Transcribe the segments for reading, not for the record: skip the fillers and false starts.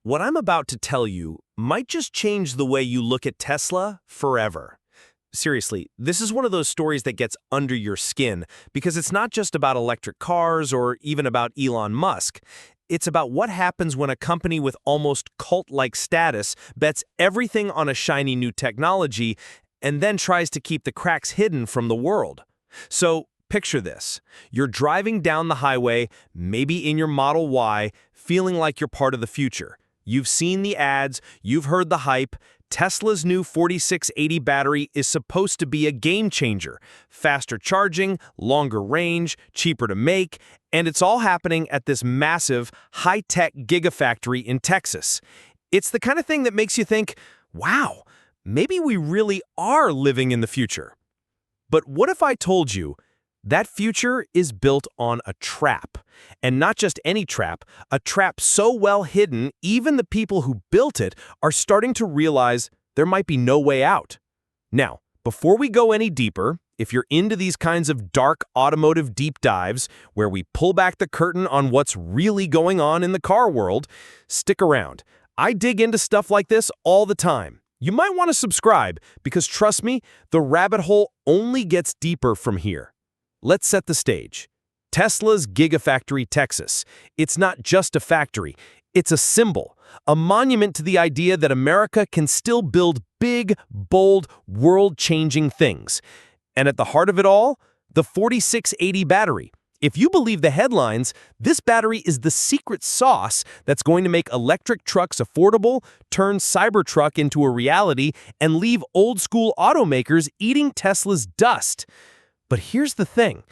What I'm about to tell you might just change the way you look at Tesla forever. Seriously, this is one of those stories that gets under your skin because it's not just about electric cars or even about Elon Musk. It's about what happens when a company with almost cult-like status bets everything on a shiny new technology and then tries to keep the cracks hidden from the world. So, picture this. You're driving down the highway, maybe in your Model Y, feeling like you're part of the future. You've seen the ads, you've heard the hype. Tesla's new 4680 battery is supposed to be a game changer. Faster charging, longer range, cheaper to make, and it's all happening at this massive, high-tech gigafactory in Texas. It's the kind of thing that makes you think, wow, maybe we really are living in the future. But what if I told you that future is built on a trap? And not just any trap, a trap so well hidden, even the people who built it are starting to realize there might be no way out. Now, before we go any deeper, if you're into these kinds of dark automotive deep dives, where we pull back the curtain on what's really going on in the car world, stick around. I dig into stuff like this all the time. You might want to subscribe, because trust me, the rabbit hole only gets deeper from here. Let's set the stage. Tesla's Gigafactory, Texas. It's not just a factory. It's a symbol, a monument to the idea that America can still build big, bold, world-changing things. And at the heart of it all, the 4680 battery. If you believe the headlines, this battery is the secret sauce that's going to make electric trucks affordable, turn Cybertruck into a reality, and leave old-school automakers eating Tesla's dust. But here's the thing.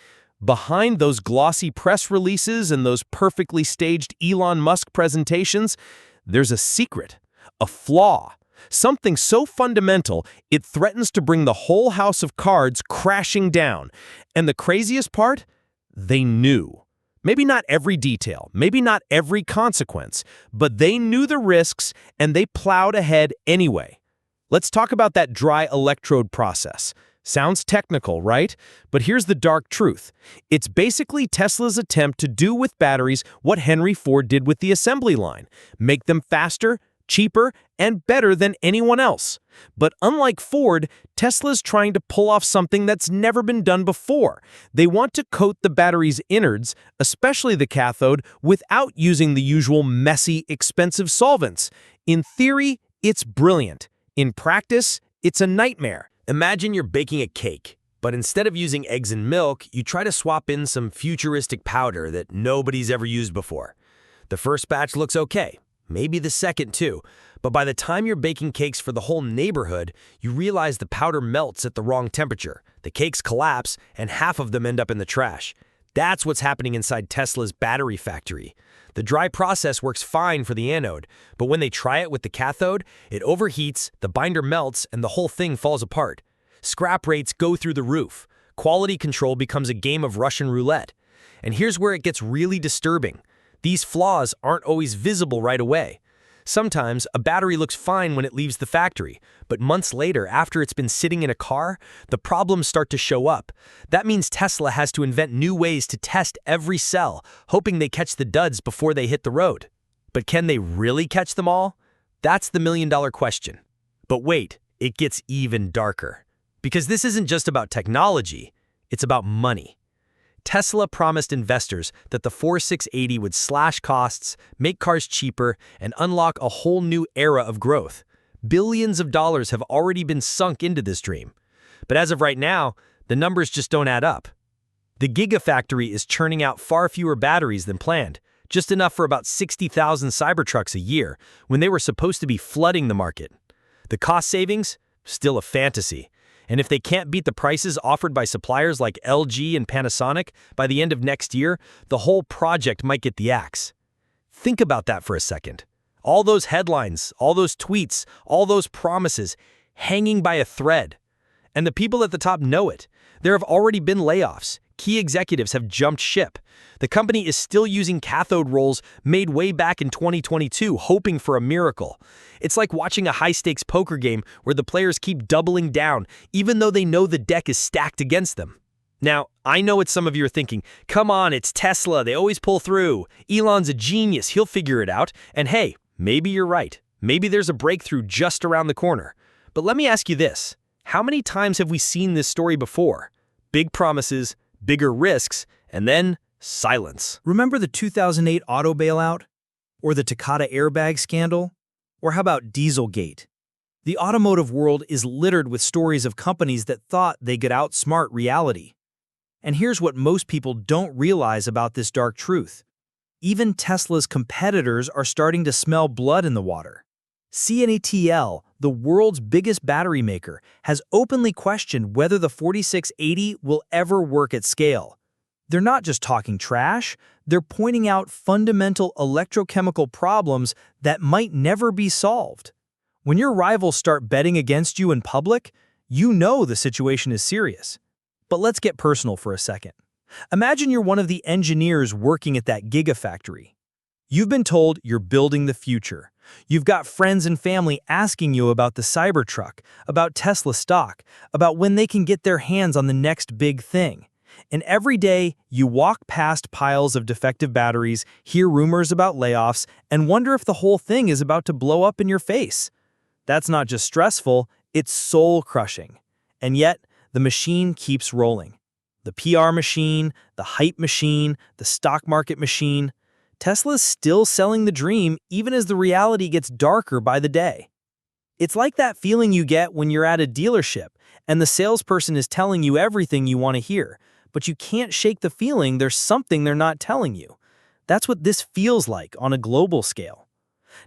Behind those glossy press releases and those perfectly staged Elon Musk presentations, there's a secret, a flaw, something so fundamental it threatens to bring the whole house of cards crashing down. And the craziest part? They knew. Maybe not every detail, maybe not every consequence, but they knew the risks and they plowed ahead anyway. Let's talk about that dry electrode process. Sounds technical, right? But here's the dark truth. It's basically Tesla's attempt to do with batteries what Henry Ford did with the assembly line. Make them faster, cheaper, and better than anyone else. But unlike Ford, Tesla's trying to pull off something that's never been done before. They want to coat the battery's innards, especially the cathode, without using the usual messy, expensive solvents. In theory, it's brilliant. In practice, it's a nightmare. Imagine you're baking a cake, but instead of using eggs and milk, you try to swap in some futuristic powder that nobody's ever used before. The first batch looks okay, maybe the second too, but by the time you're baking cakes for the whole neighborhood, you realize the powder melts at the wrong temperature, the cakes collapse, and half of them end up in the trash. That's what's happening inside Tesla's battery factory. The dry process works fine for the anode, but when they try it with the cathode, it overheats, the binder melts, and the whole thing falls apart. Scrap rates go through the roof. Quality control becomes a game of Russian roulette. And here's where it gets really disturbing. These flaws aren't always visible right away. Sometimes a battery looks fine when it leaves the factory, but months later, after it's been sitting in a car, the problems start to show up. That means Tesla has to invent new ways to test every cell, hoping they catch the duds before they hit the road. But can they really catch them all? That's the million-dollar question. But wait, it gets even darker. Because this isn't just about technology, it's about money. Tesla promised investors that the 4680 would slash costs, make cars cheaper, and unlock a whole new era of growth. Billions of dollars have already been sunk into this dream. But as of right now, the numbers just don't add up. The Gigafactory is churning out far fewer batteries than planned, just enough for about 60,000 Cybertrucks a year, when they were supposed to be flooding the market. The cost savings? Still a fantasy. And if they can't beat the prices offered by suppliers like LG and Panasonic by the end of next year, the whole project might get the axe. Think about that for a second. All those headlines, all those tweets, all those promises, hanging by a thread. And the people at the top know it. There have already been layoffs. Key executives have jumped ship. The company is still using cathode rolls made way back in 2022, hoping for a miracle. It's like watching a high-stakes poker game where the players keep doubling down, even though they know the deck is stacked against them. Now, I know what some of you are thinking. Come on, it's Tesla. They always pull through. Elon's a genius. He'll figure it out. And hey, maybe you're right. Maybe there's a breakthrough just around the corner. But let me ask you this. How many times have we seen this story before? Big promises, bigger risks, and then silence. Remember the 2008 auto bailout? Or the Takata airbag scandal? Or how about Dieselgate? The automotive world is littered with stories of companies that thought they could outsmart reality. And here's what most people don't realize about this dark truth. Even Tesla's competitors are starting to smell blood in the water. CATL, the world's biggest battery maker, has openly questioned whether the 4680 will ever work at scale. They're not just talking trash, they're pointing out fundamental electrochemical problems that might never be solved. When your rivals start betting against you in public, you know the situation is serious. But let's get personal for a second. Imagine you're one of the engineers working at that gigafactory. You've been told you're building the future. You've got friends and family asking you about the Cybertruck, about Tesla stock, about when they can get their hands on the next big thing. And every day, you walk past piles of defective batteries, hear rumors about layoffs, and wonder if the whole thing is about to blow up in your face. That's not just stressful, it's soul-crushing. And yet, the machine keeps rolling. The PR machine, the hype machine, the stock market machine. Tesla's still selling the dream even as the reality gets darker by the day. It's like that feeling you get when you're at a dealership and the salesperson is telling you everything you want to hear, but you can't shake the feeling there's something they're not telling you. That's what this feels like on a global scale.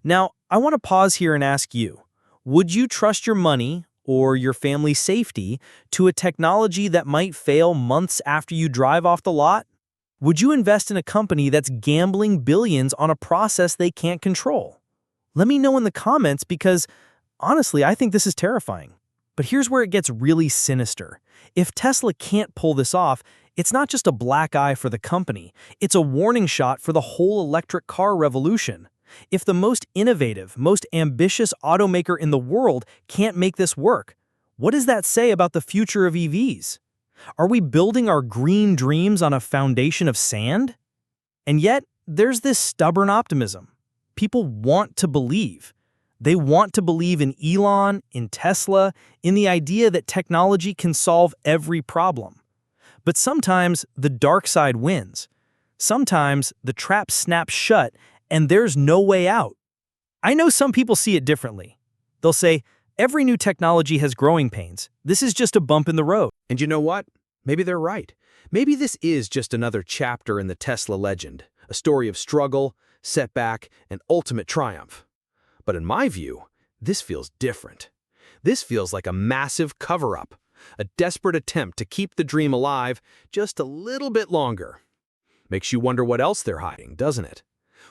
Now, I want to pause here and ask you, would you trust your money or your family's safety to a technology that might fail months after you drive off the lot? Would you invest in a company that's gambling billions on a process they can't control? Let me know in the comments because, honestly, I think this is terrifying. But here's where it gets really sinister. If Tesla can't pull this off, it's not just a black eye for the company, it's a warning shot for the whole electric car revolution. If the most innovative, most ambitious automaker in the world can't make this work, what does that say about the future of EVs? Are we building our green dreams on a foundation of sand? And yet, there's this stubborn optimism. People want to believe. They want to believe in Elon, in Tesla, in the idea that technology can solve every problem. But sometimes the dark side wins. Sometimes the trap snaps shut and there's no way out. I know some people see it differently. They'll say, every new technology has growing pains. This is just a bump in the road. And you know what? Maybe they're right. Maybe this is just another chapter in the Tesla legend, a story of struggle, setback, and ultimate triumph. But in my view, this feels different. This feels like a massive cover-up, a desperate attempt to keep the dream alive just a little bit longer. Makes you wonder what else they're hiding, doesn't it?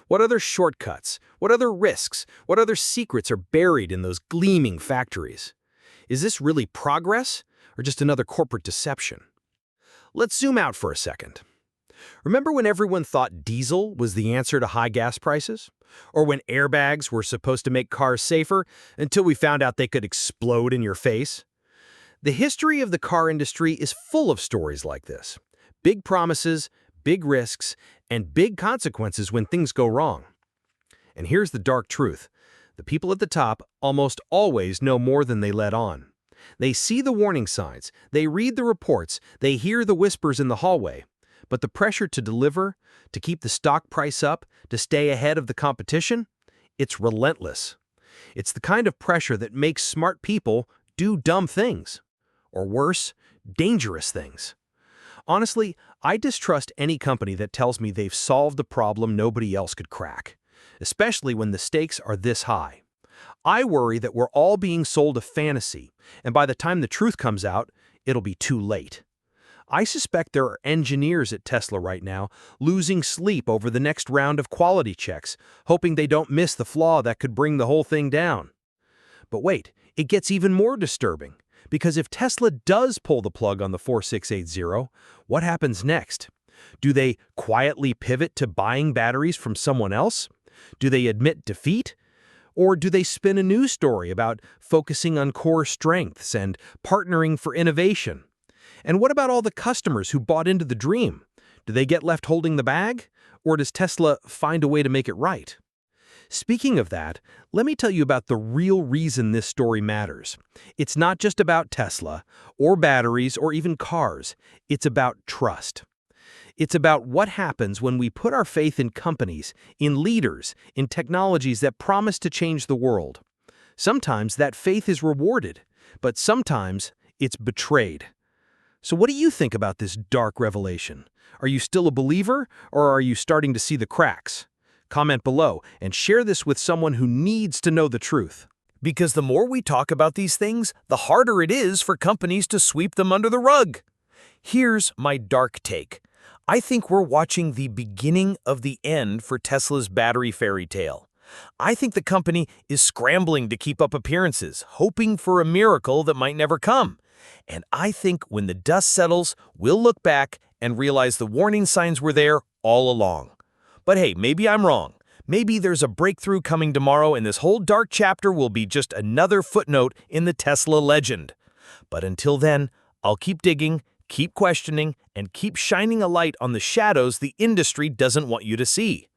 What other shortcuts, what other risks, what other secrets are buried in those gleaming factories? Is this really progress, or just another corporate deception? Let's zoom out for a second. Remember when everyone thought diesel was the answer to high gas prices? Or when airbags were supposed to make cars safer until we found out they could explode in your face? The history of the car industry is full of stories like this. Big promises, big risks, and big consequences when things go wrong. And here's the dark truth. The people at the top almost always know more than they let on. They see the warning signs, they read the reports, they hear the whispers in the hallway. But the pressure to deliver, to keep the stock price up, to stay ahead of the competition, it's relentless. It's the kind of pressure that makes smart people do dumb things. Or worse, dangerous things. Honestly, I distrust any company that tells me they've solved a problem nobody else could crack, especially when the stakes are this high. I worry that we're all being sold a fantasy, and by the time the truth comes out, it'll be too late. I suspect there are engineers at Tesla right now losing sleep over the next round of quality checks, hoping they don't miss the flaw that could bring the whole thing down. But wait, it gets even more disturbing. Because if Tesla does pull the plug on the 4680, what happens next? Do they quietly pivot to buying batteries from someone else? Do they admit defeat? Or do they spin a news story about focusing on core strengths and partnering for innovation? And what about all the customers who bought into the dream? Do they get left holding the bag? Or does Tesla find a way to make it right? Speaking of that, let me tell you about the real reason this story matters. It's not just about Tesla, or batteries, or even cars. It's about trust. It's about what happens when we put our faith in companies, in leaders, in technologies that promise to change the world. Sometimes that faith is rewarded, but sometimes it's betrayed. So what do you think about this dark revelation? Are you still a believer, or are you starting to see the cracks? Comment below and share this with someone who needs to know the truth. Because the more we talk about these things, the harder it is for companies to sweep them under the rug. Here's my dark take. I think we're watching the beginning of the end for Tesla's battery fairy tale. I think the company is scrambling to keep up appearances, hoping for a miracle that might never come. And I think when the dust settles, we'll look back and realize the warning signs were there all along. But hey, maybe I'm wrong. Maybe there's a breakthrough coming tomorrow and this whole dark chapter will be just another footnote in the Tesla legend. But until then, I'll keep digging, keep questioning, and keep shining a light on the shadows the industry doesn't want you to see.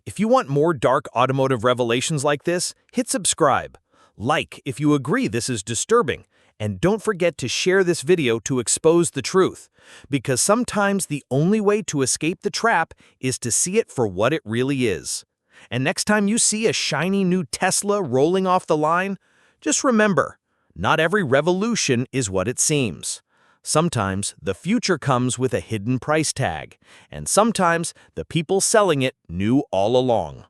If you want more dark automotive revelations like this, hit subscribe. Like if you agree this is disturbing. And don't forget to share this video to expose the truth, because sometimes the only way to escape the trap is to see it for what it really is. And next time you see a shiny new Tesla rolling off the line, just remember, not every revolution is what it seems. Sometimes the future comes with a hidden price tag, and sometimes the people selling it knew all along.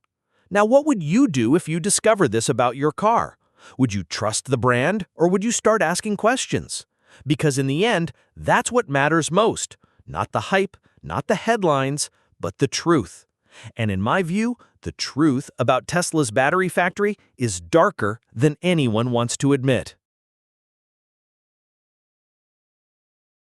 Now, what would you do if you discover this about your car? Would you trust the brand, or would you start asking questions? Because in the end, that's what matters most. Not the hype, not the headlines, but the truth. And in my view, the truth about Tesla's battery factory is darker than anyone wants to admit.